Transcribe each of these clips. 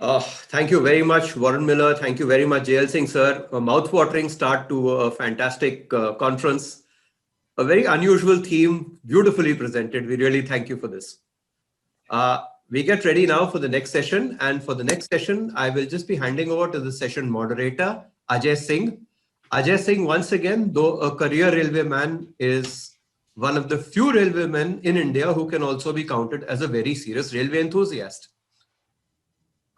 Thank you very much, Warren Miller. Thank you very much, JL Singh, sir. A mouth-watering start to a fantastic conference. A very unusual theme, beautifully presented. We really thank you for this. We get ready now for the next session. And for the next session, I will just be handing over to the session moderator, Ajay Singh. Ajay Singh, once again, though a career railway man, is one of the few railway men in India who can also be counted as a very serious railway enthusiast.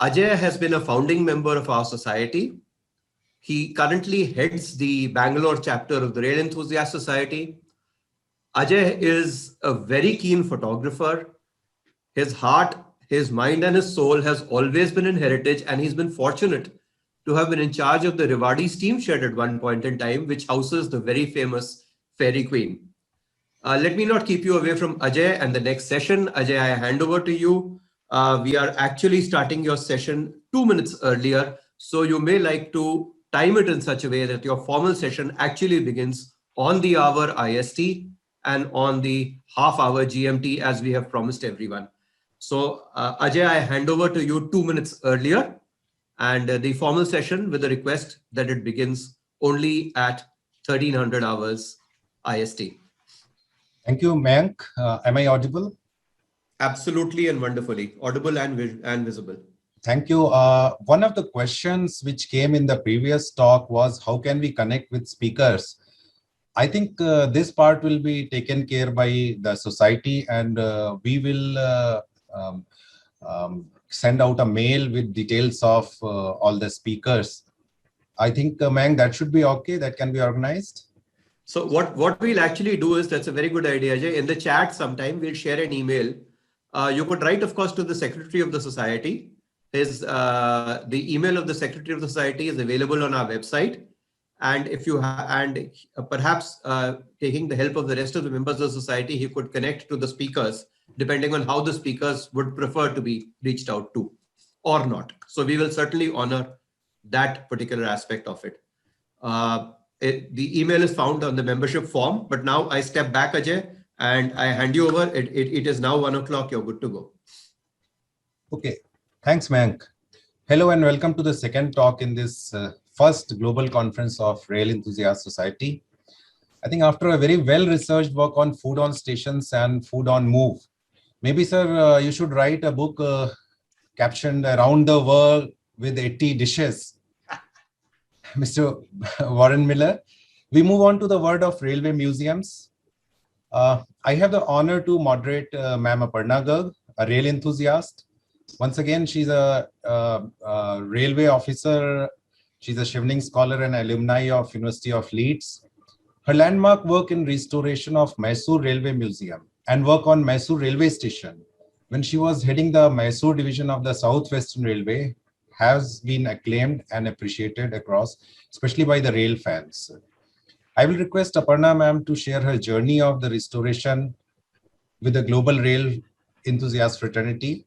Ajay has been a founding member of our society. He currently heads the Bangalore chapter of the Rail Enthusiast Society. Ajay is a very keen photographer. His heart, his mind, and his soul has always been in heritage, and he's been fortunate to have been in charge of the Rewari steam shed at one point in time, which houses the very famous Fairy Queen. Let me not keep you away from Ajay and the next session. Ajay, I hand over to you. We are actually starting your session 2 minutes earlier, so you may like to time it in such a way that your formal session actually begins on the hour IST and on the half hour GMT as we have promised everyone. So Ajay, I hand over to you 2 minutes earlier and the formal session with a request that it begins only at 1300 hours IST. Thank you, Mayank. Am I audible? Absolutely and wonderfully. Audible and visible. Thank you. One of the questions which came in the previous talk was how can we connect with speakers? I think this part will be taken care by the society, and we will send out a mail with details of all the speakers. I think, Mayank, that should be okay. That can be organized. So what we'll actually do is, that's a very good idea, Ajay. In the chat sometime, we'll share an email. You could write, of course, to the Secretary of the Society. The email of the Secretary of the Society is available on our website. And if you perhaps taking the help of the rest of the members of the society, he could connect to the speakers, depending on how the speakers would prefer to be reached out to or not. So we will certainly honor that particular aspect of it. The email is found on the membership form, but now I step back, Ajay, and I hand you over. It is now 1 o'clock. You're good to go. Okay. Thanks, Mayank. Hello and welcome to the second talk in this first global conference of Rail Enthusiast Society. I think after a very well-researched work on food on stations and food on move, maybe, sir, you should write a book captioned Around the World with 80 Dishes. Mr. Warren Miller. We move on to the world of railway museums. I have the honor to moderate Ma'am Aparna Garg, a rail enthusiast. Once again, she's a railway officer. She's a Chevening scholar and alumni of University of Leeds. Her landmark work in restoration of Mysore Railway Museum and work on Mysore Railway Station when she was heading the Mysore division of the South Western Railway has been acclaimed and appreciated across, especially by the rail fans. I will request Aparna ma'am to share her journey of the restoration with the global rail enthusiast fraternity.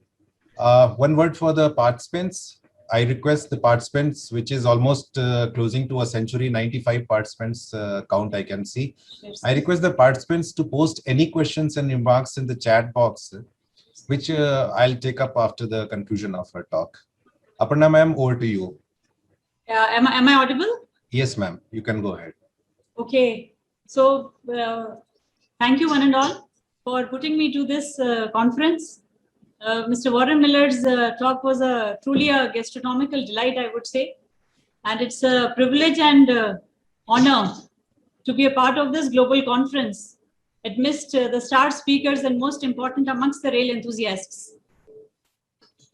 One word for the participants. I request the participants, which is almost closing to a century, 95 participants count I can see. I request the participants to post any questions and remarks in the chat box, which I'll take up after the conclusion of her talk. Aparna ma'am, over to you. Am I audible? Yes, ma'am. You can go ahead. Okay. So thank you one and all for putting me to this conference. Mr. Warren Miller's talk was truly a gastronomical delight, I would say. And it's a privilege and honor to be a part of this global conference amidst the star speakers and most important amongst the rail enthusiasts.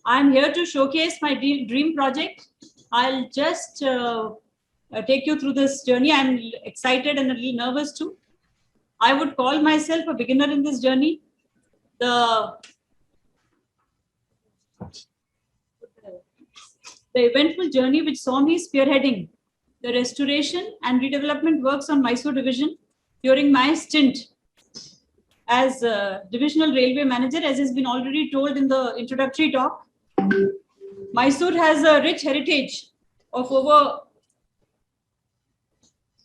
I'm here to showcase my dream project. I'll just take you through this journey. I'm excited and a little nervous too. I would call myself a beginner in this journey. The eventful journey which saw me spearheading the restoration and redevelopment works on Mysore division during my stint as divisional railway manager, as has been already told in the introductory talk. Mysore has a rich heritage of over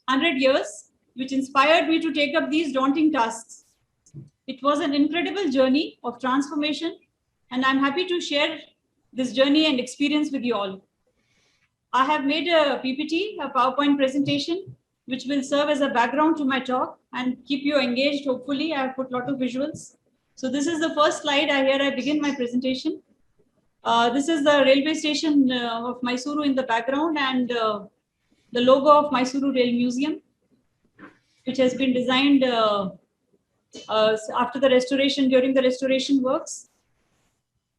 100 years, which inspired me to take up these daunting tasks. It was an incredible journey of transformation, and I'm happy to share this journey and experience with you all. I have made a PPT, a PowerPoint presentation, which will serve as a background to my talk and keep you engaged. Hopefully, I have put a lot of visuals. So this is the first slide. Here I begin my presentation. This is the railway station of Mysuru in the background, and the logo of Mysuru Rail Museum, which has been designed after the restoration, during the restoration works.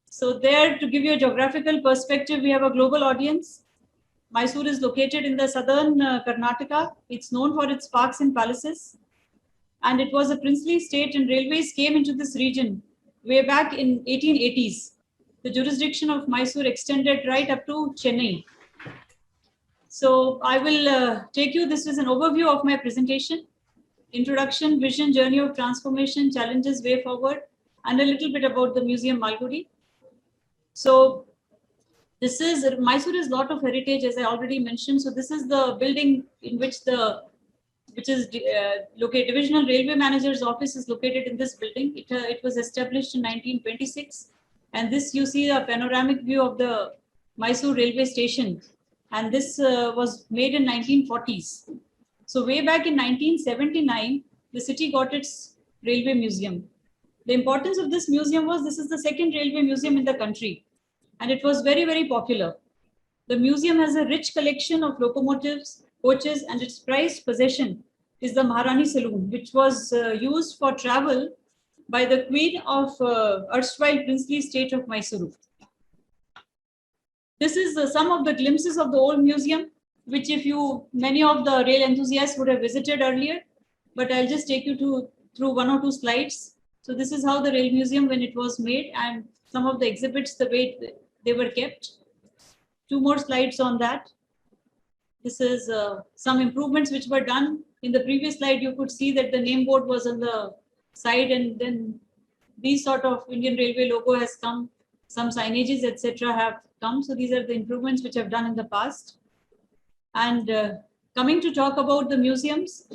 So there, to give you a geographical perspective, we have a global audience. Mysore is located in the southern Karnataka. It's known for its parks and palaces. And it was a princely state, and railways came into this region way back in 1880s. The jurisdiction of Mysore extended right up to Chennai. So I will take you, this is an overview of my presentation. Introduction, vision, journey of transformation, challenges, way forward, and a little bit about the Museum Malgudi. So this is, Mysore is a lot of heritage, as I already mentioned. So this is the building in which located, Divisional Railway Manager's office is located in this building. It was established in 1926. And this, you see a panoramic view of the Mysore railway station. And this was made in 1940s. So way back in 1979, the city got its railway museum. The importance of this museum was, this is the second railway museum in the country. And it was very, very popular. The museum has a rich collection of locomotives, coaches, and its prized possession is the Maharani Saloon, which was used for travel by the Queen of erstwhile princely state of Mysuru. This is some of the glimpses of the old museum, which many of the rail enthusiasts would have visited earlier, but I'll just take you through one or two slides. So this is how the rail museum when it was made, and some of the exhibits, the way they were kept. Two more slides on that. This is some improvements which were done. In the previous slide, you could see that the name board was on the side, and then these sort of Indian Railway logo has come. Some signages, etc. have come. So these are the improvements which I've done in the past. And coming to talk about the museums,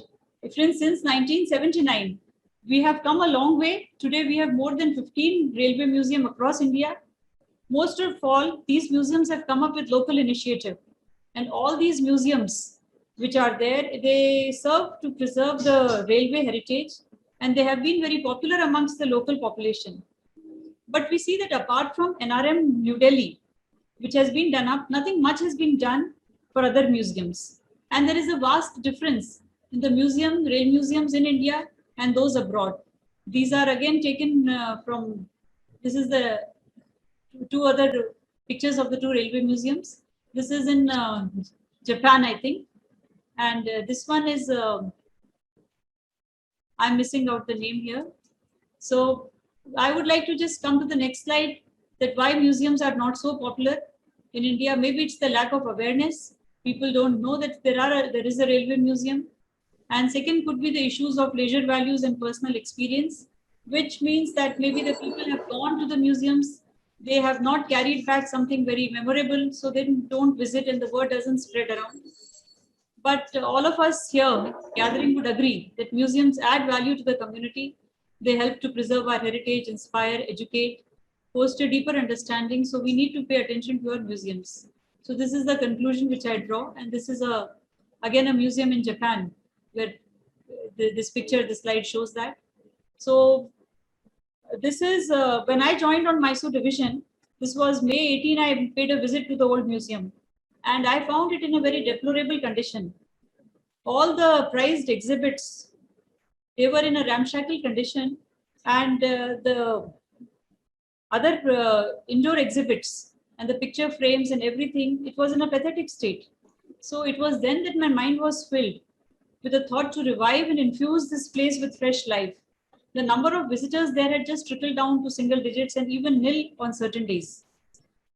since 1979, we have come a long way. Today, we have more than 15 railway museums across India. Most of all, these museums have come up with local initiative. And all these museums which are there, they serve to preserve the railway heritage, and they have been very popular amongst the local population. But we see that apart from NRM New Delhi, which has been done up, nothing much has been done for other museums. And there is a vast difference in the rail museums in India and those abroad. These are again taken from, this is the two other pictures of the two railway museums. This is in Japan, I think. And this one is, I'm missing out the name here. So I would like to just come to the next slide, that why museums are not so popular in India. Maybe it's the lack of awareness. People don't know that there is a railway museum. And second could be the issues of leisure values and personal experience, which means that maybe the people have gone to the museums, they have not carried back something very memorable, so they don't visit and the word doesn't spread around. But all of us here gathering would agree that museums add value to the community. They help to preserve our heritage, inspire, educate, foster deeper understanding. So we need to pay attention to our museums. So this is the conclusion which I draw. And this is again a museum in Japan, where this picture, the slide shows that. So this is when I joined on Mysore division. This was May 18. I paid a visit to the old museum, and I found it in a very deplorable condition. All the prized exhibits, they were in a ramshackle condition, and the other indoor exhibits and the picture frames and everything, it was in a pathetic state. So it was then that my mind was filled with a thought to revive and infuse this place with fresh life. The number of visitors there had just trickled down to single digits and even nil on certain days.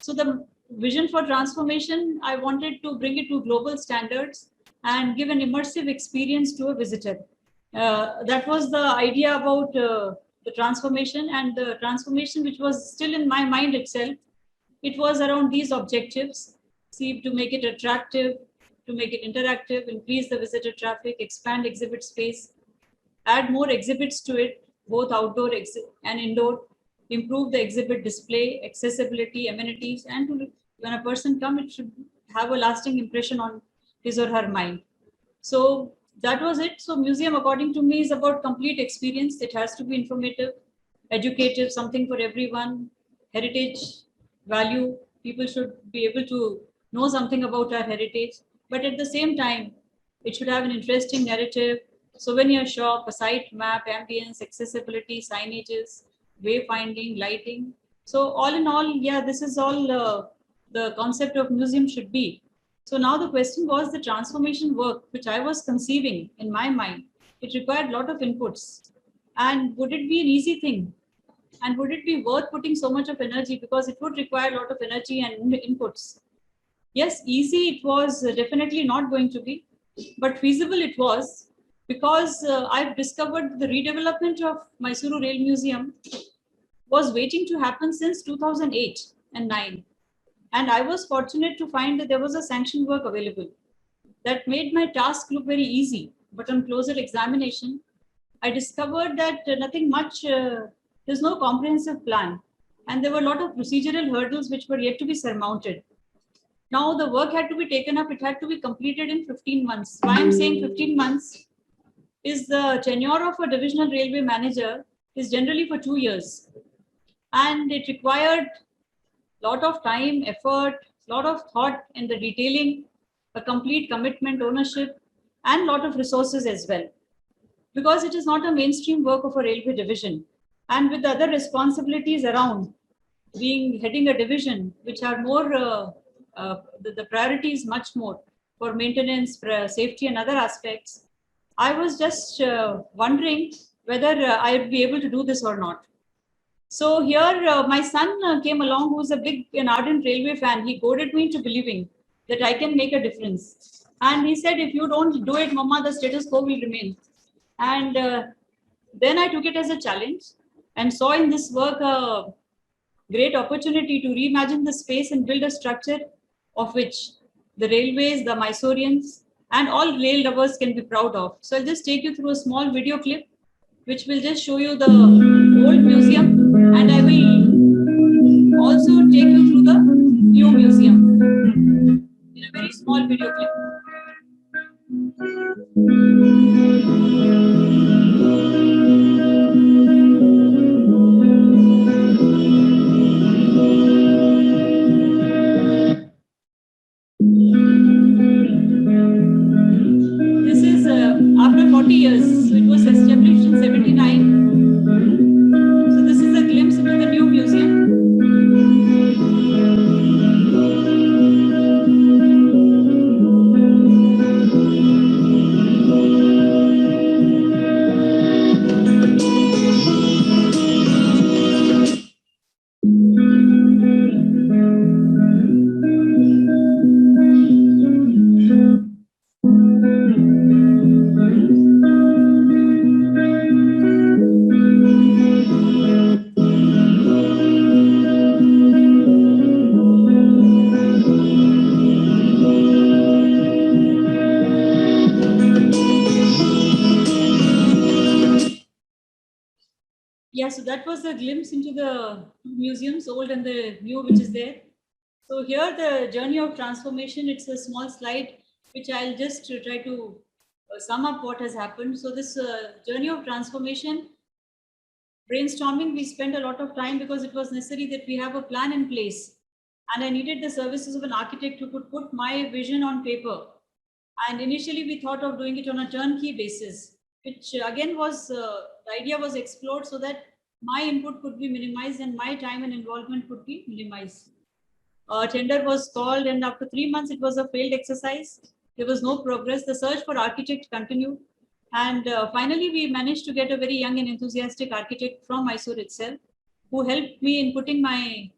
So the vision for transformation, I wanted to bring it to global standards and give an immersive experience to a visitor. That was the idea about the transformation, and the transformation which was still in my mind itself. It was around these objectives: see, to make it attractive, to make it interactive, increase the visitor traffic, expand exhibit space, add more exhibits to it, both outdoor and indoor, improve the exhibit display, accessibility, amenities, and to, when a person comes, it should have a lasting impression on his or her mind. So that was it. So museum, according to me, is about complete experience. It has to be informative, educative, something for everyone, heritage, value. People should be able to know something about our heritage, but at the same time, it should have an interesting narrative, souvenir shop, a site map, ambience, accessibility, signages, wayfinding, lighting. So all in all, yeah, this is all the concept of museum should be. So now the question was the transformation work, which I was conceiving in my mind. It required a lot of inputs. And would it be an easy thing? And would it be worth putting so much of energy? Because it would require a lot of energy and inputs. Yes, easy it was definitely not going to be, but feasible it was, because I've discovered the redevelopment of Mysuru Rail Museum was waiting to happen since 2008 and 9. And I was fortunate to find that there was a sanctioned work available that made my task look very easy. But on closer examination, I discovered that nothing much, there's no comprehensive plan. And there were a lot of procedural hurdles which were yet to be surmounted. Now the work had to be taken up, it had to be completed in 15 months. Why I'm saying 15 months is the tenure of a divisional railway manager is generally for 2 years. And it required a lot of time, effort, a lot of thought in the detailing, a complete commitment, ownership, and a lot of resources as well. Because it is not a mainstream work of a railway division. And with the other responsibilities around, being heading a division, which are more, the priority is much more for maintenance, safety, and other aspects. I was just wondering whether I would be able to do this or not. So here, my son came along, who's a big and ardent railway fan. He goaded me into believing that I can make a difference. And he said, if you don't do it, Mama, the status quo will remain. And then I took it as a challenge and saw in this work a great opportunity to reimagine the space and build a structure of which the railways, the Mysoreans, and all rail lovers can be proud of. So I'll just take you through a small video clip, which will just show you the old museum, and I will also take you through the new museum in a very small video clip. This is after 40 years, so it was established in 79. So this is a glimpse into the new museum. Yeah, so that was a glimpse into the museums, old and the new, which is there. So here, the journey of transformation, it's a small slide, which I'll just try to sum up what has happened. So this journey of transformation, brainstorming, we spent a lot of time because it was necessary that we have a plan in place. And I needed the services of an architect who could put my vision on paper. And initially, we thought of doing it on a turnkey basis, which again was, the idea was explored so that my input could be minimized and my time and involvement could be minimized. A tender was called, and after 3 months, it was a failed exercise. There was no progress. The search for architect continued. And finally, we managed to get a very young and enthusiastic architect from Mysore itself, who helped me in putting my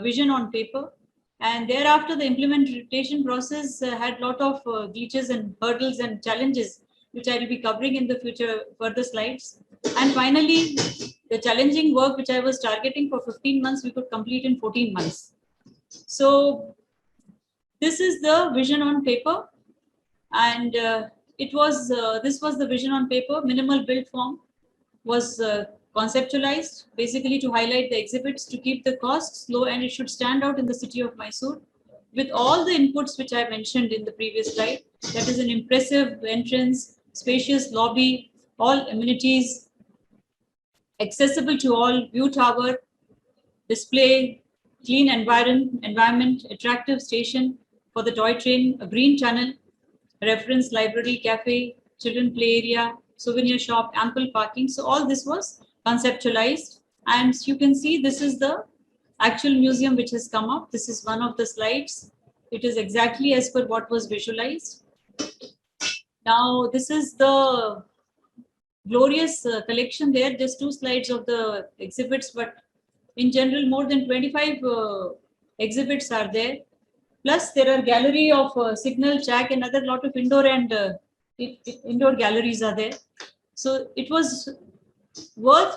vision on paper. And thereafter, the implementation process had a lot of glitches and hurdles and challenges, which I will be covering in the future further slides. And finally, the challenging work, which I was targeting for 15 months, we could complete in 14 months. So this is the vision on paper. And this was the vision on paper. Minimal build form was conceptualized basically to highlight the exhibits, to keep the costs low, and it should stand out in the city of Mysore with all the inputs which I mentioned in the previous slide. That is an impressive entrance, spacious lobby, all amenities, accessible to all, view tower, display, clean environment, attractive station for the toy train, a green tunnel, reference library, cafe, children play area, souvenir shop, ample parking. So all this was conceptualized. And you can see this is the actual museum which has come up. This is one of the slides. It is exactly as per what was visualized. Now, this is the glorious collection there, just 2 slides of the exhibits, but in general, more than 25 exhibits are there. Plus, there are gallery of signal, track, and other lot of indoor and indoor galleries are there. So it was worth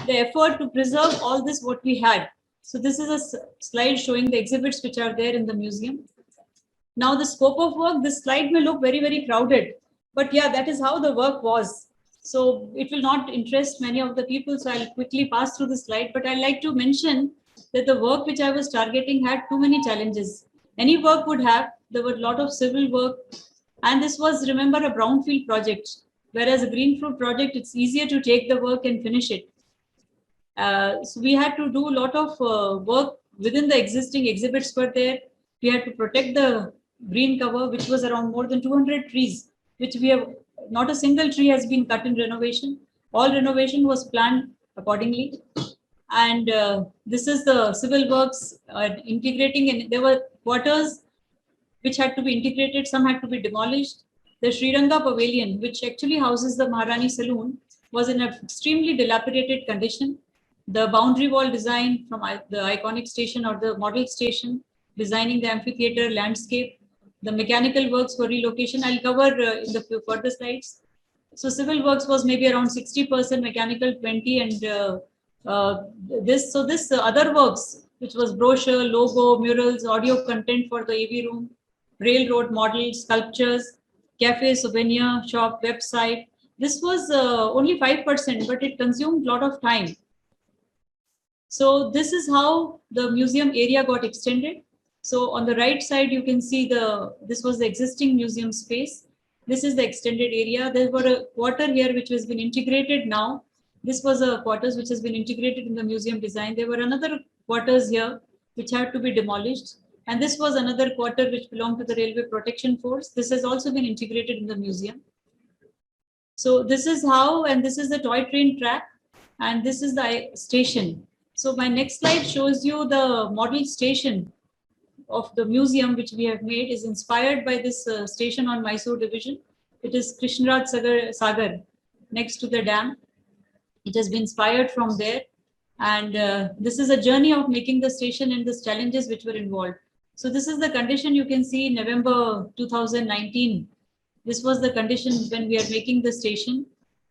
the effort to preserve all this what we had. So this is a slide showing the exhibits which are there in the museum. Now the scope of work, this slide may look very, very crowded, but yeah, that is how the work was. So it will not interest many of the people. So I'll quickly pass through the slide, but I'd like to mention that the work which I was targeting had too many challenges. Any work would have, there were a lot of civil work, and this was, remember, a brownfield project, whereas a greenfield project, it's easier to take the work and finish it. So we had to do a lot of work within the existing exhibits were there. We had to protect the green cover, which was around more than 200 trees, which we have, not a single tree has been cut in renovation. All renovation was planned accordingly. And this is the civil works integrating, and there were quarters which had to be integrated, some had to be demolished. The Sriranga Pavilion, which actually houses the Maharani Saloon, was in an extremely dilapidated condition. The boundary wall design from the iconic station or the model station, designing the amphitheater landscape, the mechanical works for relocation, I'll cover in the further slides. So civil works was maybe around 60%, mechanical 20%, and this other works, which was brochure, logo, murals, audio content for the AV room, railroad models, sculptures, cafe, souvenir shop, website. This was only 5%, but it consumed a lot of time. So this is how the museum area got extended. So on the right side, you can see this was the existing museum space. This is the extended area. There were a quarter here which has been integrated now. This was a quarters which has been integrated in the museum design. There were another quarters here which had to be demolished. And this was another quarter which belonged to the Railway Protection Force. This has also been integrated in the museum. So this is how, and this is the toy train track, and this is the station. So my next slide shows you the model station of the museum which we have made is inspired by this station on Mysore division. It is Krishnaraj Sagar next to the dam. It has been inspired from there. And this is a journey of making the station and the challenges which were involved. So this is the condition you can see in November 2019. This was the condition when we are making the station.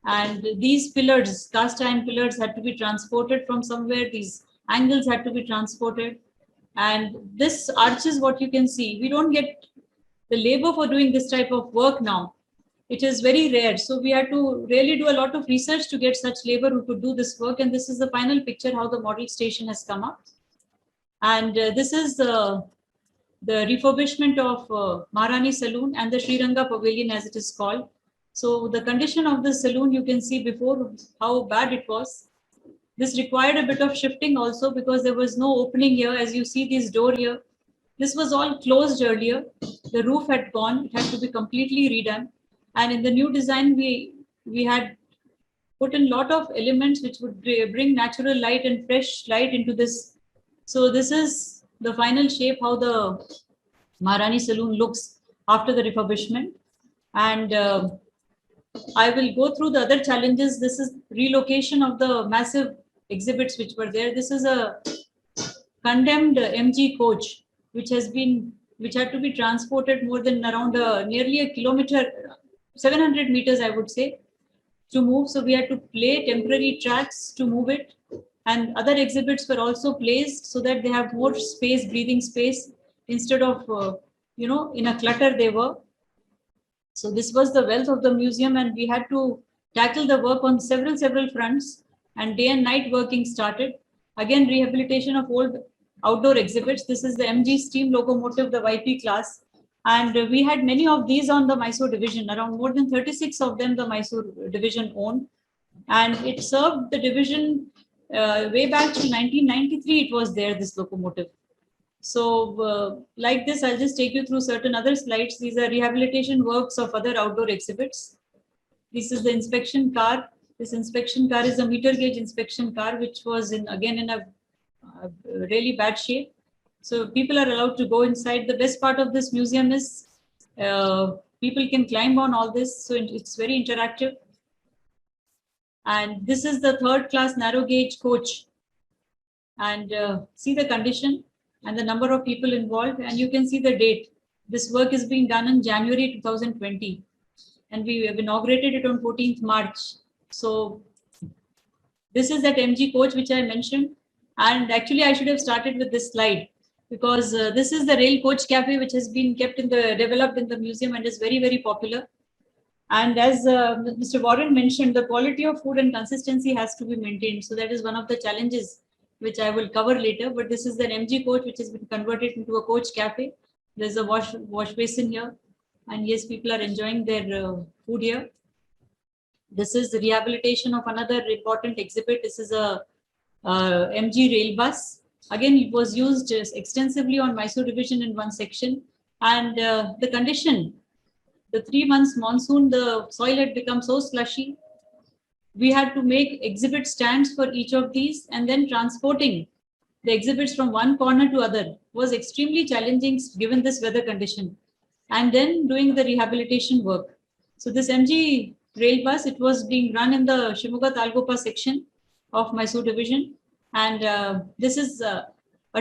And these pillars, cast iron pillars, had to be transported from somewhere. These angles had to be transported. And this arch is what you can see. We don't get the labor for doing this type of work now. It is very rare. So we had to really do a lot of research to get such labor who could do this work. And this is the final picture, how the model station has come up. And this is the refurbishment of Maharani Saloon and the Sriranga Pavilion, as it is called. So the condition of the saloon, you can see before how bad it was. This required a bit of shifting also because there was no opening here. As you see this door here, this was all closed earlier. The roof had gone. It had to be completely redone. And in the new design, we had put in a lot of elements which would bring natural light and fresh light into this. So this is the final shape, how the Maharani Saloon looks after the refurbishment. And I will go through the other challenges. This is relocation of the massive exhibits which were there. This is a condemned MG coach, which had to be transported more than around nearly a kilometer, 700 meters, I would say, to move. So we had to lay temporary tracks to move it. And other exhibits were also placed so that they have more space, breathing space, instead of, in a clutter they were. So this was the wealth of the museum, and we had to tackle the work on several fronts. and day and night working started. Again, rehabilitation of old outdoor exhibits. This is the MG steam locomotive, the YP class. And we had many of these on the Mysore division, around more than 36 of them the Mysore division owned. And it served the division way back to 1993, it was there, this locomotive. So like this, I'll just take you through certain other slides. These are rehabilitation works of other outdoor exhibits. This is the inspection car. This inspection car is a meter gauge inspection car, which was again in a really bad shape. So people are allowed to go inside. The best part of this museum is people can climb on all this. So it's very interactive. And this is the third class narrow gauge coach. And see the condition and the number of people involved. And you can see the date. This work is being done in January 2020. And we have inaugurated it on 14th March. So this is that MG coach which I mentioned. And actually I should have started with this slide, because this is the rail coach cafe which has been developed in the museum and is very, very popular. And as Mr. Warren mentioned, the quality of food and consistency has to be maintained. So that is one of the challenges which I will cover later. But this is the MG coach which has been converted into a coach cafe. There's a wash basin here. And yes, people are enjoying their food here. This is the rehabilitation of another important exhibit. This is a MG rail bus. Again, it was used extensively on Mysore division in one section. And the condition, the 3 months monsoon, the soil had become so slushy. We had to make exhibit stands for each of these, and then transporting the exhibits from one corner to other was extremely challenging given this weather condition. And then doing the rehabilitation work. So this MG rail bus, it was being run in the Shimoga Talgopa section of Mysore division. And this is a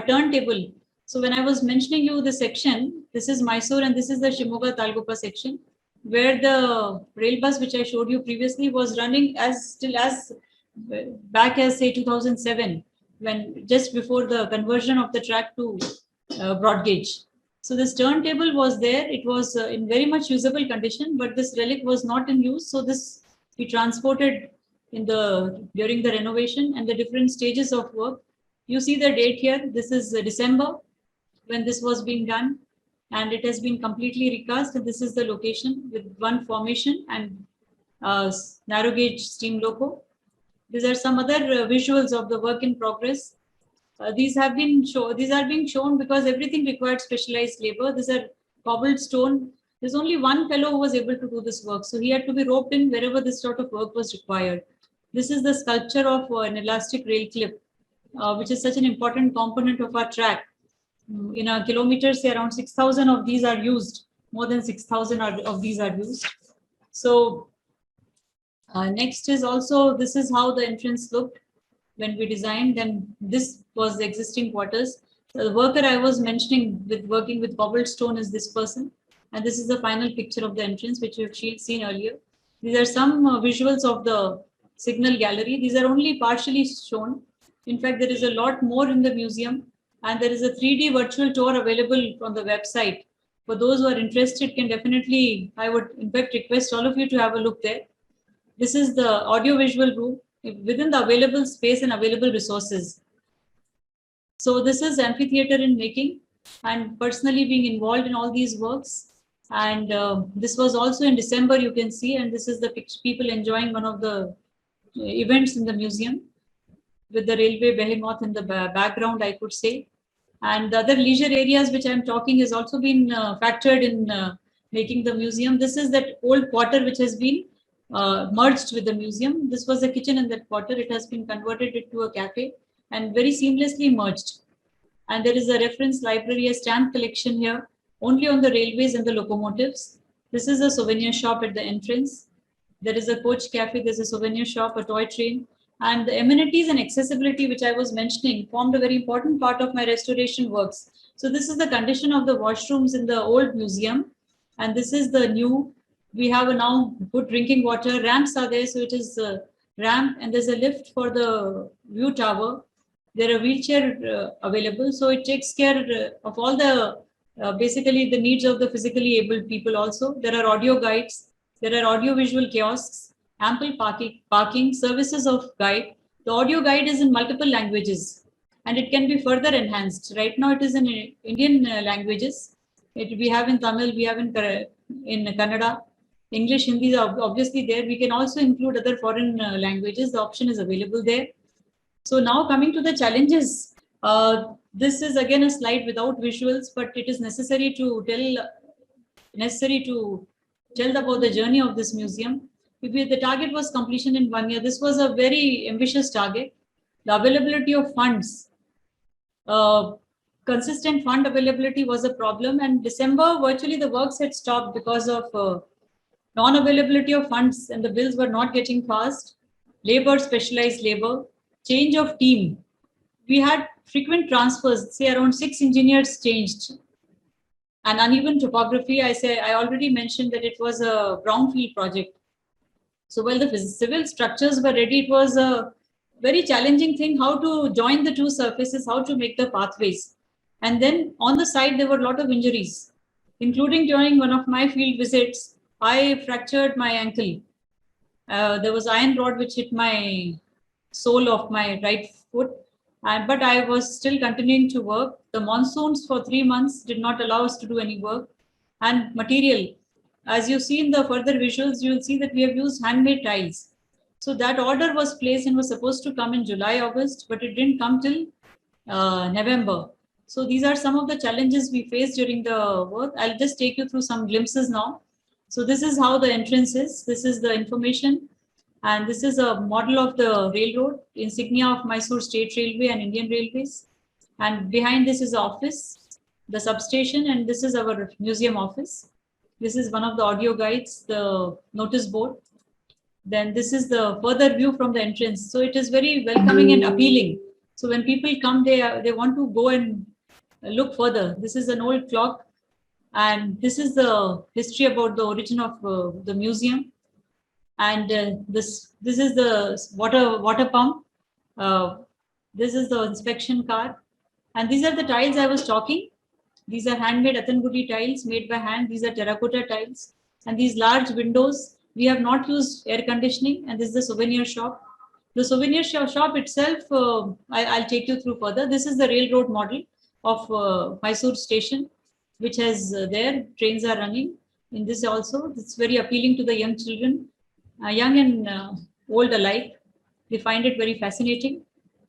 turntable. So when I was mentioning you the section, this is Mysore and this is the Shimoga Talgopa section, where the rail bus which I showed you previously was running still as back as say 2007, when just before the conversion of the track to broad gauge. So this turntable was there. It was in very much usable condition, but this relic was not in use. So this we transported during the renovation and the different stages of work. You see the date here. This is December when this was being done, and it has been completely recast. And this is the location with one formation and narrow gauge steam loco. These are some other visuals of the work in progress. These are being shown because everything required specialized labor. These are cobbled stone. There's only one fellow who was able to do this work. So he had to be roped in wherever this sort of work was required. This is the sculpture of an elastic rail clip, which is such an important component of our track. In a kilometer, say around 6,000 of these are used. More than 6,000 of these are used. So next is also, this is how the entrance looked when we designed, and this was the existing quarters. The worker I was mentioning with working with cobbled stone is this person. And this is the final picture of the entrance, which you've seen earlier. These are some visuals of the signal gallery. These are only partially shown. In fact, there is a lot more in the museum, and there is a 3D virtual tour available on the website. For those who are interested, can definitely, I would in fact request all of you to have a look there. This is the audio-visual room within the available space and available resources. So this is amphitheater in making, and personally being involved in all these works. And this was also in December, you can see, and this is the people enjoying one of the events in the museum with the railway behemoth in the background, I could say. And the other leisure areas which I'm talking has also been factored in making the museum. This is that old quarter which has been merged with the museum. This was a kitchen in that quarter. It has been converted into a cafe and very seamlessly merged. And there is a reference library, a stamp collection here, only on the railways and the locomotives. This is a souvenir shop at the entrance. There is a coach cafe, there's a souvenir shop, a toy train. And the amenities and accessibility, which I was mentioning, formed a very important part of my restoration works. So this is the condition of the washrooms in the old museum. And this is the new. We have now good drinking water. Ramps are there, so it is a ramp, and there's a lift for the view tower. There are wheelchair available, so it takes care of all the basically the needs of the physically abled people also. There are audio guides, there are audio-visual kiosks, ample parking, services of guide, The audio guide is in multiple languages and it can be further enhanced. Right now it is in Indian languages. We have in Tamil, we have in Kannada, English, Hindi are obviously there. We can also include other foreign languages. The option is available there. So now coming to the challenges, this is again a slide without visuals, but it is necessary to tell about the journey of this museum. The target was completion in 1 year. This was a very ambitious target. The availability of funds, consistent fund availability was a problem, and December virtually the works had stopped because of non-availability of funds, and the bills were not getting passed. Labor, specialized labor, change of team. We had frequent transfers, say around 6 engineers changed. And uneven topography, I already mentioned that it was a brownfield project. So while the civil structures were ready, it was a very challenging thing how to join the two surfaces, how to make the pathways. And then on the side, there were a lot of injuries, including during one of my field visits, I fractured my ankle. There was iron rod which hit my sole of my right foot, but I was still continuing to work. The monsoons for 3 months did not allow us to do any work. And material, as you see in the further visuals, you will see that we have used handmade tiles. So that order was placed and was supposed to come in July, August, but it didn't come till November. So these are some of the challenges we faced during the work. I'll just take you through some glimpses now. So this is how the entrance is. This is the information. And this is a model of the railroad, insignia of Mysore State Railway and Indian Railways. And behind this is the office, the substation, and this is our museum office. This is one of the audio guides, the notice board. Then this is the further view from the entrance. So it is very welcoming and appealing. So when people come, they want to go and look further. This is an old clock. And this is the history about the origin of the museum. And this is the water pump. This is the inspection car. And these are the tiles I was talking. These are handmade Atangudi tiles made by hand. These are terracotta tiles. And these large windows, we have not used air conditioning. And this is the souvenir shop. The souvenir shop itself, I'll take you through further. This is the railroad model of Mysore station, which has there, trains are running. In this also, it's very appealing to the young children, young and old alike. They find it very fascinating.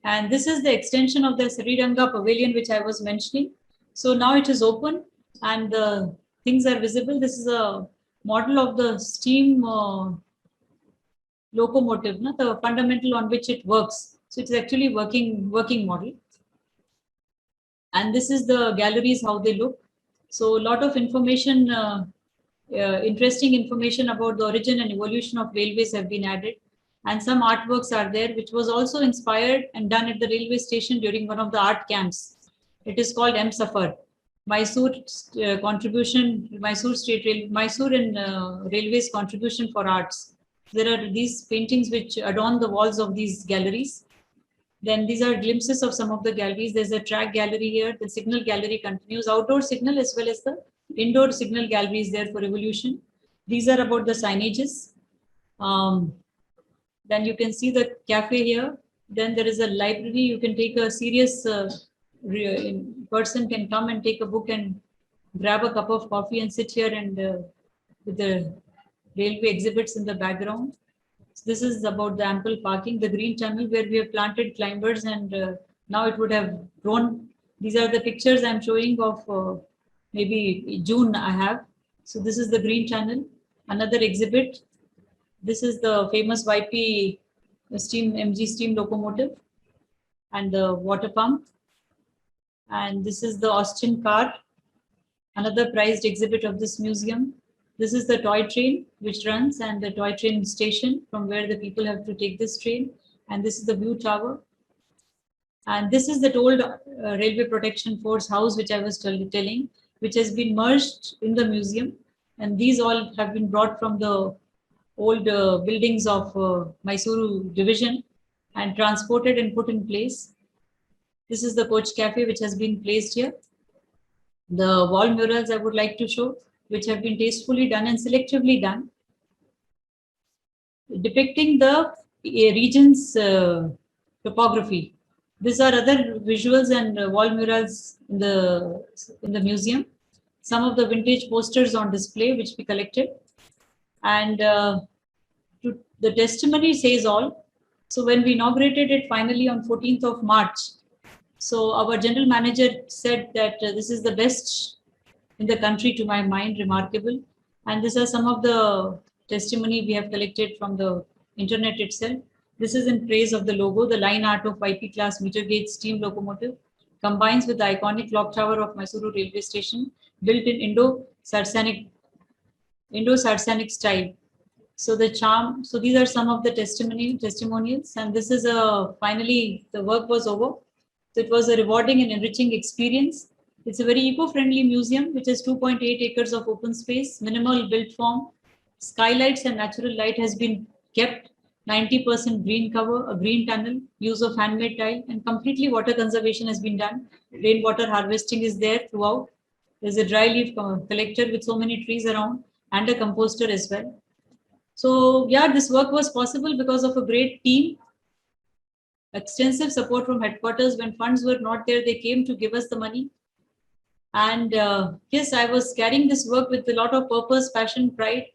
And this is the extension of the Sriranga pavilion, which I was mentioning. So now it is open and the things are visible. This is a model of the steam locomotive, the fundamental on which it works. So it's actually working model. And this is the galleries, how they look. So a lot of information, interesting information about the origin and evolution of railways have been added. And some artworks are there, which was also inspired and done at the railway station during one of the art camps. It is called M. Safar. Mysore contribution, Mysore State Rail, Mysore and Railways contribution for arts. There are these paintings which adorn the walls of these galleries. Then these are glimpses of some of the galleries. There's a track gallery here. The signal gallery continues. Outdoor signal as well as the indoor signal gallery is there for evolution. These are about the signages. Then you can see the cafe here. Then there is a library. You can take a serious person can come and take a book and grab a cup of coffee and sit here and with the railway exhibits in the background. So this is about the ample parking, the green tunnel where we have planted climbers and now it would have grown. These are the pictures I'm showing of maybe June I have. So this is the green tunnel, another exhibit. This is the famous YP MG steam locomotive and the water pump. And this is the Austin car, another prized exhibit of this museum. This is the toy train which runs and the toy train station from where the people have to take this train. And this is the view tower. And this is the old Railway Protection Force house, which I was telling, which has been merged in the museum. And these all have been brought from the old buildings of Mysuru division and transported and put in place. This is the coach cafe which has been placed here. The wall murals I would like to show, which have been tastefully done and selectively done, depicting the region's topography. These are other visuals and wall murals in the museum. Some of the vintage posters on display which we collected, and the testimony says all. So when we inaugurated it finally on 14th of March, so our general manager said that this is the best in the country to my mind, remarkable. And these are some of the testimony we have collected from the internet itself. This is in praise of the logo. The line art of IP class meter gauge steam locomotive combines with the iconic clock tower of Mysuru railway station, built in Indo-Sarsanic style. So the charm. So these are some of the testimonials, and this is finally the work was over. So it was a rewarding and enriching experience. It's a very eco-friendly museum, which has 2.8 acres of open space, minimal built form, skylights and natural light has been kept, 90% green cover, a green tunnel, use of handmade tile, and completely water conservation has been done. Rainwater harvesting is there throughout. There's a dry leaf collector with so many trees around, and a composter as well. So yeah, this work was possible because of a great team, extensive support from headquarters. When funds were not there, they came to give us the money. And yes, I was carrying this work with a lot of purpose, passion, pride,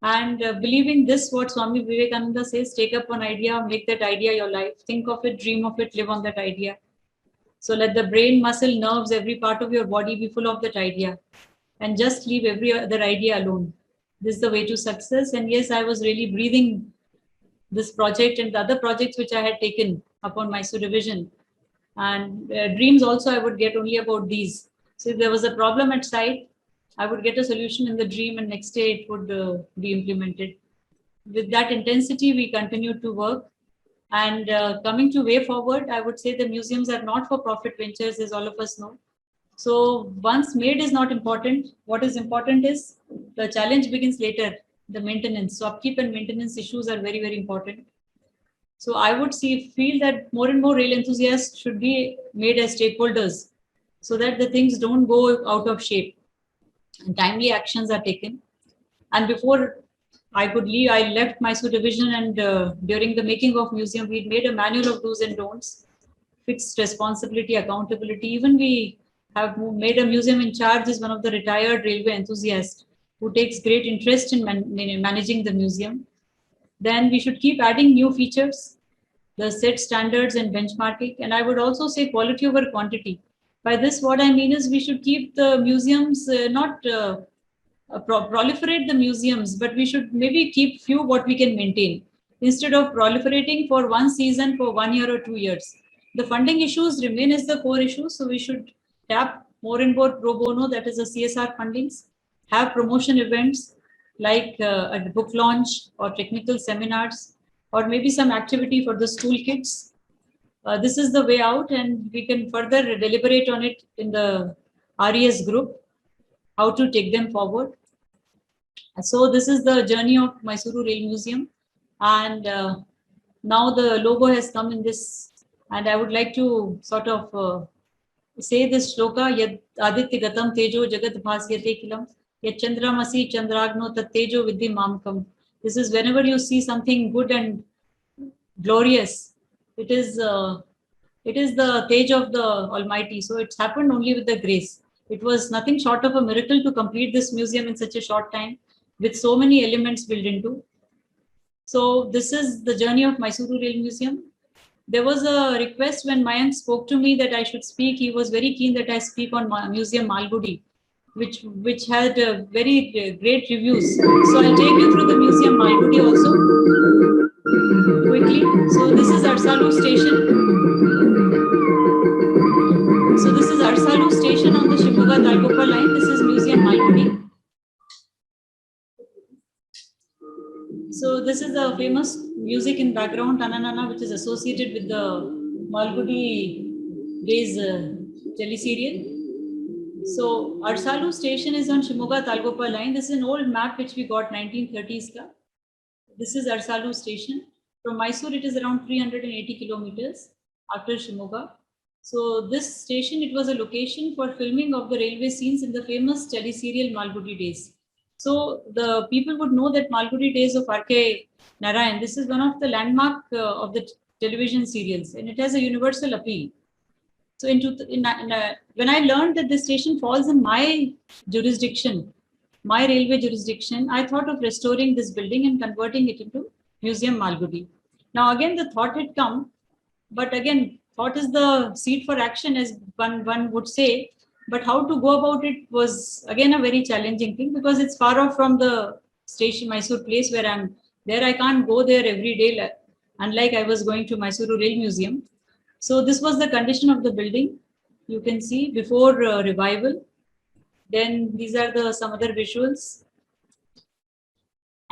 and believing this, what Swami Vivekananda says, take up an idea, make that idea your life, think of it, dream of it, live on that idea. So let the brain, muscle, nerves, every part of your body be full of that idea, and just leave every other idea alone. This is the way to success. And yes, I was really breathing this project and the other projects which I had taken upon Mysore division. And dreams also I would get only about these. So if there was a problem at site, I would get a solution in the dream, and next day it would be implemented. With that intensity, we continued to work. And coming to way forward, I would say the museums are not for profit ventures, as all of us know. So once made is not important. What is important is the challenge begins later, the maintenance. So upkeep and maintenance issues are very, very important. So I would feel that more and more rail enthusiasts should be made as stakeholders, so that the things don't go out of shape and timely actions are taken. And before I could leave, I left Mysore division, and during the making of museum, we made a manual of do's and don'ts, fixed responsibility, accountability. Even we have made a museum in charge is one of the retired railway enthusiasts who takes great interest in managing the museum. Then we should keep adding new features, the set standards and benchmarking. And I would also say quality over quantity. By this, what I mean is we should keep the museums, not proliferate the museums, but we should maybe keep few what we can maintain instead of proliferating for one season, for 1 year or 2 years. The funding issues remain as the core issues. So we should tap more and more pro bono, that is the CSR fundings, have promotion events like a book launch or technical seminars, or maybe some activity for the school kids. This is the way out, and we can further deliberate on it in the RES group, how to take them forward. So this is the journey of Mysuru Rail Museum, and now the logo has come in this, and I would like to sort of say this shloka, Yad Aditya Gatam Tejo Jagat Bhasyate Kilam, Yad Chandramasi Chandragno Tat Tejo Vidhi Mamkam. This is whenever you see something good and glorious, it is the Tej of the Almighty. So it's happened only with the grace. It was nothing short of a miracle to complete this museum in such a short time, with so many elements built into. So this is the journey of Mysuru Rail Museum. There was a request when Mayank spoke to me that I should speak. He was very keen that I speak on Museum Malgudi, which had very great reviews. So I'll take you through the Museum Malgudi also quickly. So this is Arsalu station. So this is Arsalu station on the Shimoga-Talgoppa line. This is Museum Malgudi. So this is the famous music in background, Tananana, which is associated with the Malgudi days teleserial. So Arsalu station is on Shimoga-Talgoppa line. This is an old map which we got 1930s ka. This is Arsalu station. From Mysore, it is around 380 kilometers after Shimoga. So this station, it was a location for filming of the railway scenes in the famous teleserial Malgudi days. So the people would know that Malgudi days of R.K. Narayan, this is one of the landmark of the television serials, and it has a universal appeal. So when I learned that this station falls in my jurisdiction, my railway jurisdiction, I thought of restoring this building and converting it into Museum Malgudi. Now again, the thought had come, but again, thought is the seed for action, as one would say. But how to go about it was again a very challenging thing, because it's far off from the station, Mysore place where I'm there. I can't go there every day, unlike I was going to Mysuru Rail Museum. So this was the condition of the building. You can see before revival. Then these are some other visuals.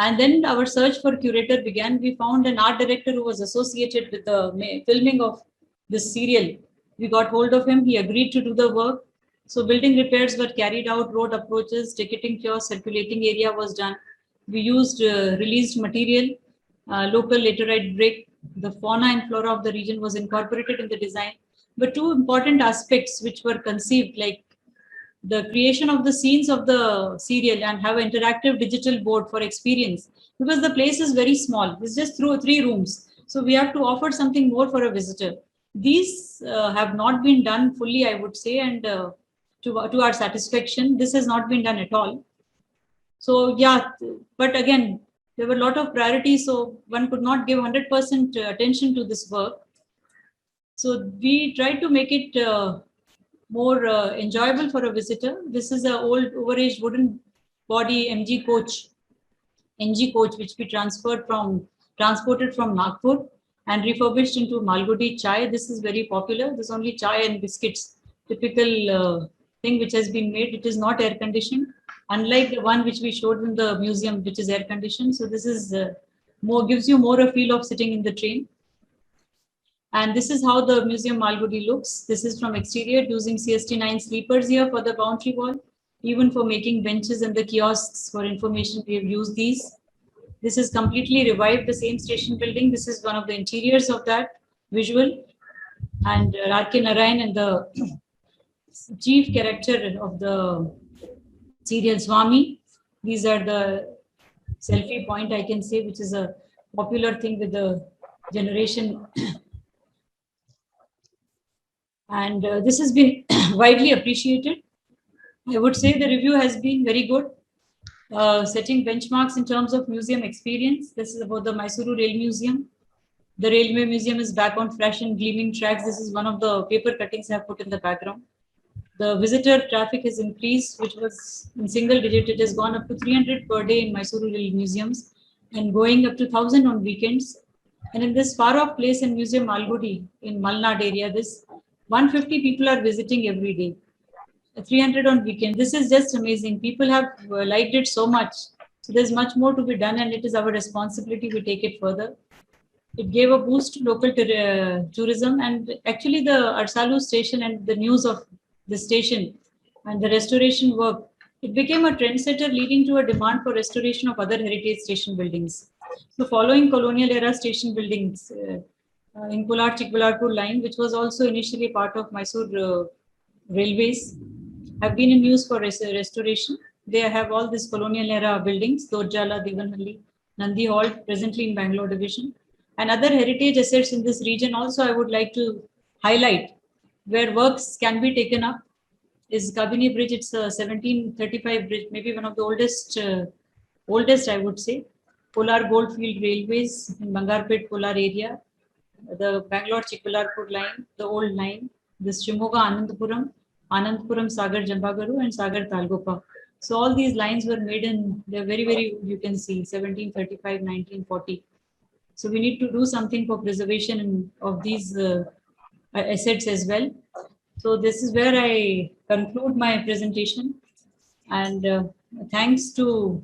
And then our search for curator began. We found an art director who was associated with the filming of this serial. We got hold of him. He agreed to do the work. So building repairs were carried out, road approaches, ticketing kiosk, circulating area was done. We used released material, local laterite brick. The fauna and flora of the region was incorporated in the design. But two important aspects which were conceived, like the creation of the scenes of the serial and have an interactive digital board for experience, because the place is very small. It's just through 3 rooms. So we have to offer something more for a visitor. These have not been done fully, I would say, and to our satisfaction, this has not been done at all. So yeah, but again, there were a lot of priorities, so one could not give 100% attention to this work. So we tried to make it more enjoyable for a visitor. This is an old overaged wooden body NG coach, which we transported from Nagpur and refurbished into Malgudi chai. This is very popular. There's only chai and biscuits, typical thing which has been made. It is not air conditioned, unlike the one which we showed in the museum, which is air conditioned. So this is gives you more a feel of sitting in the train. And this is how the Museum Malgudi looks. This is from exterior, using CST9 sleepers here for the boundary wall. Even for making benches and the kiosks for information, we have used these. This is completely revived, the same station building. This is one of the interiors of that visual. And R.K. Narayan and the chief character of the serial, Swami. These are the selfie point, I can say, which is a popular thing with the generation. And this has been widely appreciated. I would say the review has been very good, setting benchmarks in terms of museum experience. This is about the Mysuru Rail Museum. The Railway Museum is back on fresh and gleaming tracks. This is one of the paper cuttings I have put in the background. The visitor traffic has increased, which was in single digit. It has gone up to 300 per day in Mysuru Rail Museums and going up to 1,000 on weekends. And in this far off place in Museum Malgudi in Malnad area, this 150 people are visiting every day, 300 on weekend. This is just amazing. People have liked it so much. So there's much more to be done, and it is our responsibility to take it further. It gave a boost to local tourism, and actually the Arsalu station and the news of the station and the restoration work, it became a trendsetter, leading to a demand for restoration of other heritage station buildings. So following colonial era station buildings, in Kolar-Chikballarpur line, which was also initially part of Mysore railways, have been in use for restoration. They have all these colonial era buildings, Dorjala, Devanhalli, Nandi Hall, presently in Bangalore division, and other heritage assets in this region. Also, I would like to highlight where works can be taken up is Kabini Bridge. It's a 1735 bridge, maybe one of the oldest I would say. Polar Goldfield Railways in Bangarpet, Polar area. The Bangalore-Chikballarpur line, the old line, this Shimoga-Anandpuram, Sagar Jambagaru, and Sagar Talgopa. So all these lines were made in, they're very, very, you can see, 1735, 1940. So we need to do something for preservation of these assets as well. So this is where I conclude my presentation. And thanks to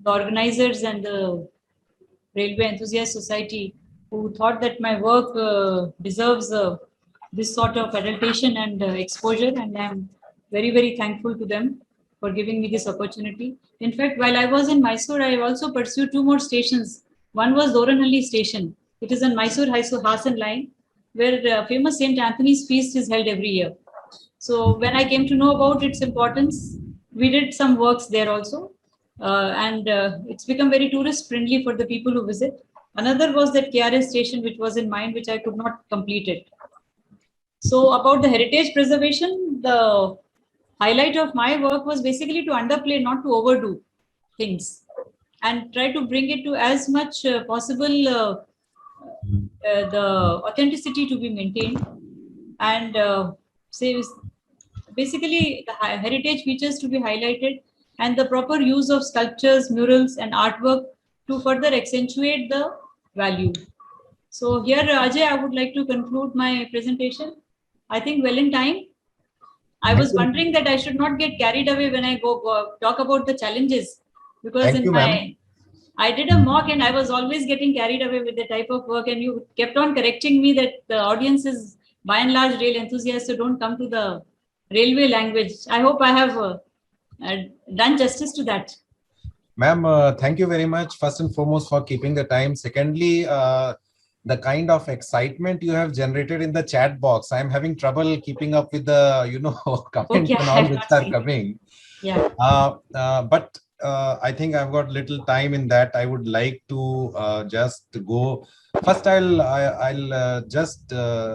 the organizers and the Railway Enthusiast Society, who thought that my work deserves this sort of adaptation and exposure, and I'm very, very thankful to them for giving me this opportunity. In fact, while I was in Mysore, I also pursued 2 more stations. One was Doranhalli station. It is on Mysore-Hasan line, where famous St. Anthony's feast is held every year. So when I came to know about its importance, we did some works there also. And it's become very tourist friendly for the people who visit. Another was that KRS station, which was in mind, which I could not complete it. So about the heritage preservation, the highlight of my work was basically to underplay, not to overdo things, and try to bring it to as much possible the authenticity to be maintained, and say basically the heritage features to be highlighted, and the proper use of sculptures, murals, and artwork to further accentuate the value. So here, Ajay, I would like to conclude my presentation. I think well in time. I was wondering that I should not get carried away when I go talk about the challenges, because Thank in you, my ma'am. I did a mock and I was always getting carried away with the type of work, and you kept on correcting me that the audience is by and large rail enthusiasts, so don't come to the railway language. I hope I have done justice to that. Ma'am, thank you very much, first and foremost, for keeping the time. Secondly, the kind of excitement you have generated in the chat box. I'm having trouble keeping up with the, comments Okay, and I all have which not are seen. coming. Yeah. But I think I've got little time in that. I would like to just go. First, I'll just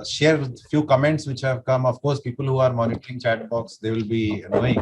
share a few comments which have come. Of course, people who are monitoring chat box, they will be knowing.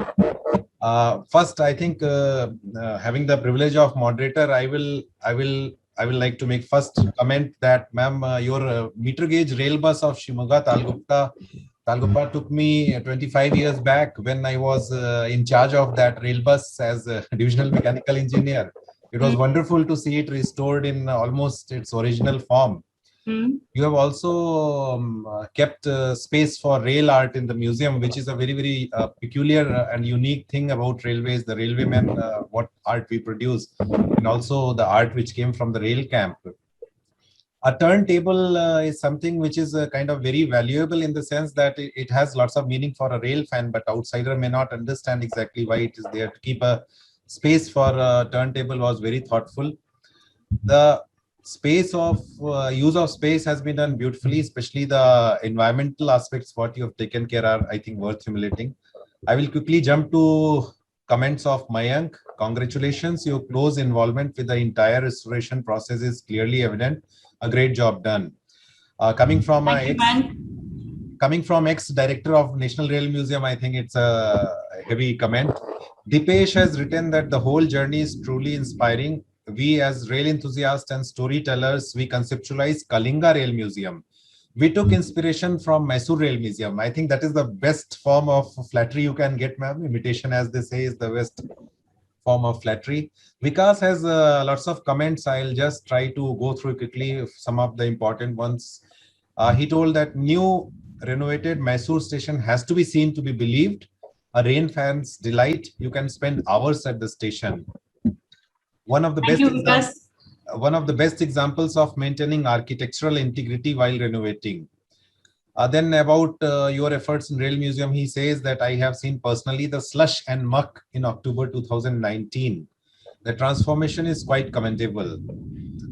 First, I think having the privilege of moderator, I will like to make first comment that, ma'am, your meter gauge rail bus of Shimoga Talgupta took me 25 years back when I was in charge of that rail bus as a divisional mechanical engineer. It was wonderful to see it restored in almost its original form. You have also kept space for rail art in the museum, which is a very, very peculiar and unique thing about railways, the railwaymen, what art we produce, and also the art which came from the rail camp. A turntable is something which is kind of very valuable in the sense that it has lots of meaning for a rail fan, but outsider may not understand exactly why it is there. To keep a space for a turntable was very thoughtful. The space of use of space has been done beautifully, especially the environmental aspects. What you have taken care are, I think, worth humiliating. I will quickly jump to comments of Mayank. Congratulations, your close involvement with the entire restoration process is clearly evident. A great job done. Coming from ex-director of National Rail Museum, I think it's a heavy comment. Dipesh has written that the whole journey is truly inspiring. We as rail enthusiasts and storytellers, we conceptualize Kalinga Rail Museum. We took inspiration from Mysore Rail Museum. I think that is the best form of flattery you can get, ma'am. Imitation, as they say, is the best form of flattery. Vikas has lots of comments. I'll just try to go through quickly some of the important ones. He told that new renovated Mysore station has to be seen to be believed. A rain fan's delight. You can spend hours at the station. One of the best examples of maintaining architectural integrity while renovating. Then about your efforts in Rail Museum, he says that I have seen personally the slush and muck in October 2019. The transformation is quite commendable.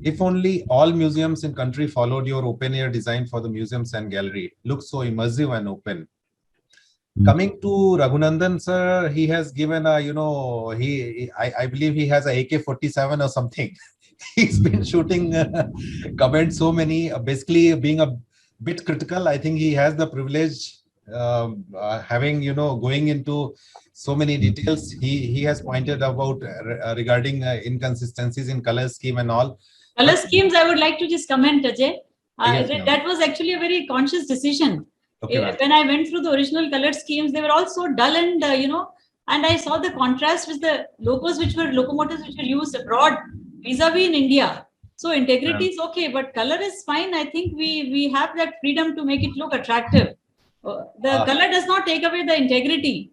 If only all museums in country followed your open air design for the museums and gallery. It looks so immersive and open. Coming to Raghunandan, sir, he has given a, I believe he has a AK-47 or something. He's been shooting comments so many, basically being a bit critical. I think he has the privilege having, going into so many details. He has pointed about regarding inconsistencies in color scheme and all. Color schemes, I would like to just comment, Ajay. Yes, that was actually a very conscious decision. Okay, when I went through the original color schemes, they were all so dull and, and I saw the contrast with the locomotives which were used abroad vis-a-vis in India. So integrity is okay, but color is fine. I think we have that freedom to make it look attractive. The color does not take away the integrity.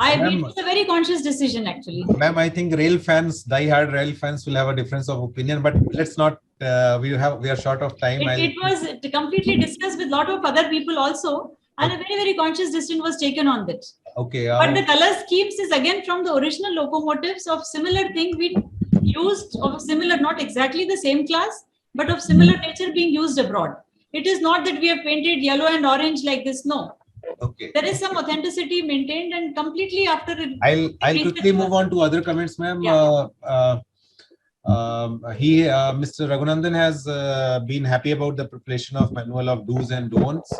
It was a very conscious decision, actually. Ma'am, I think rail fans, die-hard rail fans, will have a difference of opinion, but let's not. We are short of time. It was completely discussed with a lot of other people also, and a very, very conscious decision was taken on that. Okay. But the color schemes is again from the original locomotives of similar thing we used, of similar, not exactly the same class, but of similar nature being used abroad. It is not that we have painted yellow and orange like this. No. Okay. There is some authenticity maintained, and completely after it. I'll quickly move on to other comments, ma'am. Yeah. Mr. Raghunandan has been happy about the preparation of manual of do's and don'ts.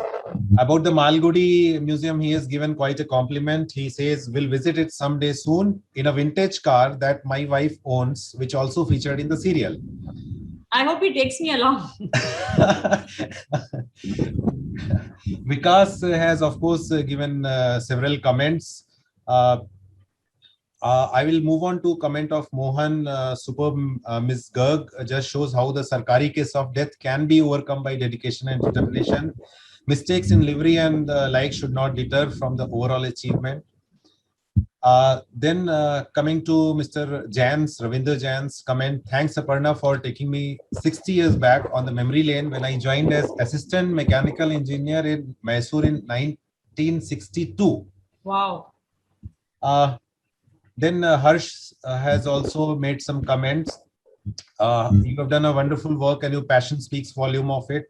About the Malgudi Museum, he has given quite a compliment. He says, we'll visit it someday soon in a vintage car that my wife owns, which also featured in the serial. I hope he takes me along. Vikas has, of course, given several comments. I will move on to comment of Mohan. Superb, Ms. Garg just shows how the Sarkari case of death can be overcome by dedication and determination. Mistakes in livery and like should not deter from the overall achievement. Then coming to Mr. Jan's, Ravinder Jan's comment, thanks Aparna for taking me 60 years back on the memory lane when I joined as assistant mechanical engineer in Mysore in 1962. Wow. Then Harsh has also made some comments. You have done a wonderful work and your passion speaks volume of it.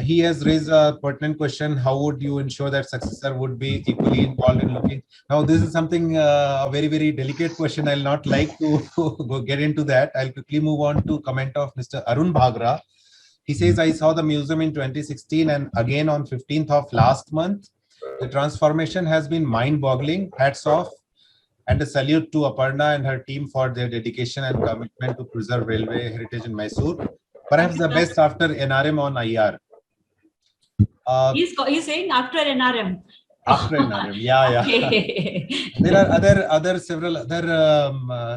He has raised a pertinent question. How would you ensure that successor would be equally involved in looking? Now, this is something, a very, very delicate question. I'll not like to go get into that. I'll quickly move on to comment of Mr. Arun Bhagra. He says, I saw the museum in 2016 and again on 15th of last month. The transformation has been mind-boggling. Hats off. And a salute to Aparna and her team for their dedication and commitment to preserve railway heritage in Mysore. Perhaps the best after NRM on IR. He's saying after NRM. After NRM, yeah. Okay. There are several other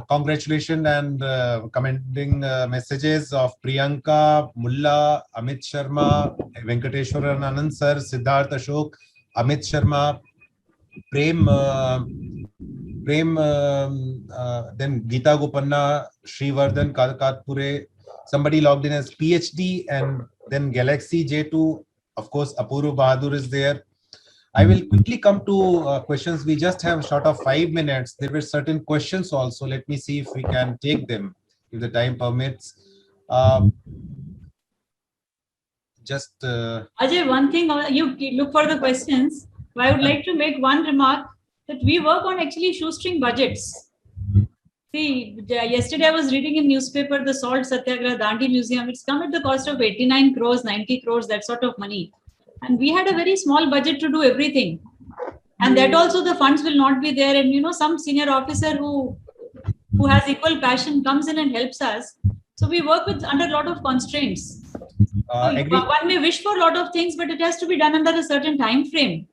congratulations and commending messages of Priyanka, Mulla, Amit Sharma, Venkateshwaran Anand Sir, Siddharth Ashok, Amit Sharma, Prem, then Geeta Gopanna, Srivardhan Katpure, somebody logged in as PhD, and then Galaxy J2, of course, Apurva Bahadur is there. I will quickly come to questions. We just have short of 5 minutes. There were certain questions also. Let me see if we can take them, if the time permits. Ajay, one thing, you look for the questions. I would like to make one remark that we work on actually shoestring budgets. See, yesterday I was reading in newspaper the Salt Satyagraha Dandi Museum. It's come at the cost of 89 crores, 90 crores, that sort of money. And we had a very small budget to do everything. And that also the funds will not be there. And some senior officer who has equal passion comes in and helps us. So we work under a lot of constraints. One may wish for a lot of things, but it has to be done under a certain time frame.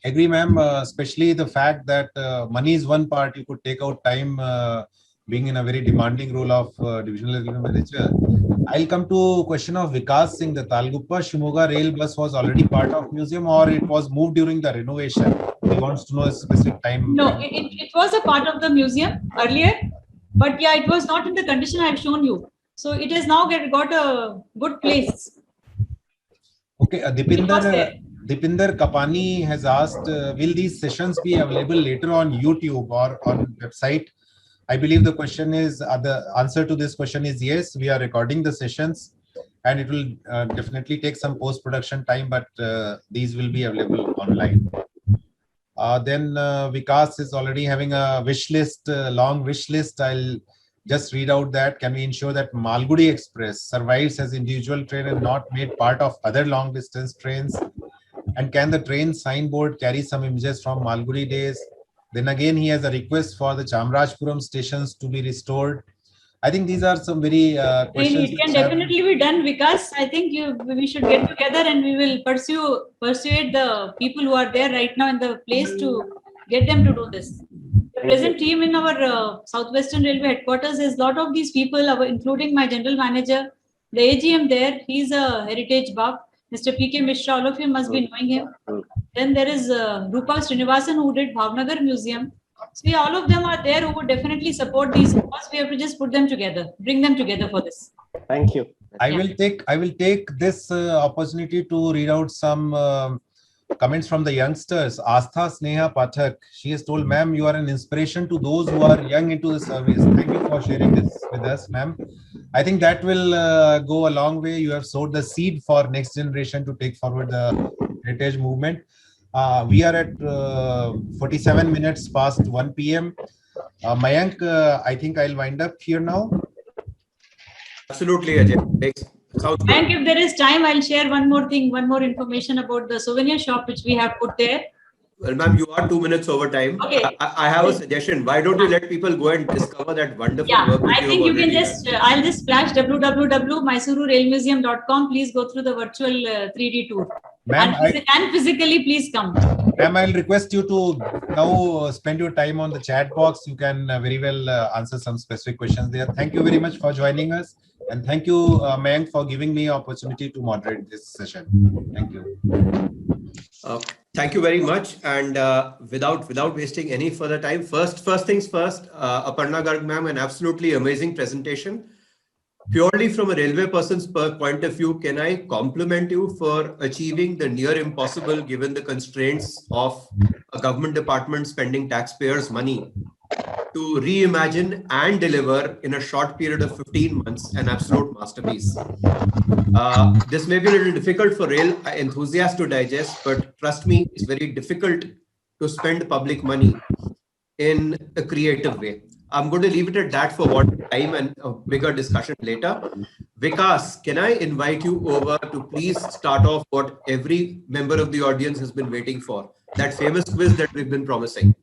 Agree, ma'am. Especially the fact that money is one part. You could take out time being in a very demanding role of divisional revenue manager. I'll come to question of Vikas Singh. The Talguppa Shimoga rail bus was already part of museum, or it was moved during the renovation? He wants to know a specific time. No, it was a part of the museum earlier, but yeah, it was not in the condition I have shown you. So it has now got a good place. Okay, Dipinder Kapani has asked, will these sessions be available later on YouTube or on website? I believe the question is, the answer to this question is yes, we are recording the sessions and it will definitely take some post-production time, but these will be available online. Then Vikas is already having a wish list, long wish list. I'll just read out that. Can we ensure that Malgudi Express survives as individual train and not made part of other long distance trains? And can the train signboard carry some images from Malgudi days? Then again, he has a request for the Chamrajpuram stations to be restored. I think these are some very questions. It can definitely be done, Vikas. I think we should get together and we will persuade the people who are there right now in the place to get them to do this. The present team in our Southwestern Railway headquarters is a lot of these people, including my general manager, the AGM there. He's a heritage buff. Mr. P.K. Mishra, all of you must be knowing him. Then there is Rupal Srinivasan, who did Bhavnagar Museum. So yeah, all of them are there who would definitely support these because we have to just put them together, bring them together for this. Thank you. I will take this opportunity to read out some comments from the youngsters. Astha Sneha Pathak, she has told, ma'am, you are an inspiration to those who are young into the service. Thank you for sharing this with us, ma'am. I think that will go a long way. You have sowed the seed for next generation to take forward the heritage movement. We are at 47 minutes past 1 p.m. Mayank, I think I'll wind up here now. Absolutely, Ajay. Sounds good. And if there is time, I'll share one more thing, one more information about the souvenir shop which we have put there. Well, ma'am, you are 2 minutes over time. Okay. I have a suggestion. Why don't you let people go and discover that wonderful Yeah, work? I think you can just, I'll just flash www.mysururailmuseum.com. Please go through the virtual 3D tour. Ma'am, And physically, please come. Ma'am, I'll request you to now spend your time on the chat box. You can very well answer some specific questions there. Thank you very much for joining us. And thank you, Mayank, for giving me opportunity to moderate this session. Thank you. Thank you very much. And without wasting any further time, first things first, Aparna Garg ma'am, an absolutely amazing presentation. Purely from a railway person's point of view, can I compliment you for achieving the near impossible given the constraints of a government department spending taxpayers' money to reimagine and deliver in a short period of 15 months an absolute masterpiece. This may be a little difficult for rail enthusiasts to digest, but trust me, it's very difficult to spend public money in a creative way. I'm going to leave it at that for one time and a bigger discussion later. Vikas, can I invite you over to please start off what every member of the audience has been waiting for, that famous quiz that we've been promising.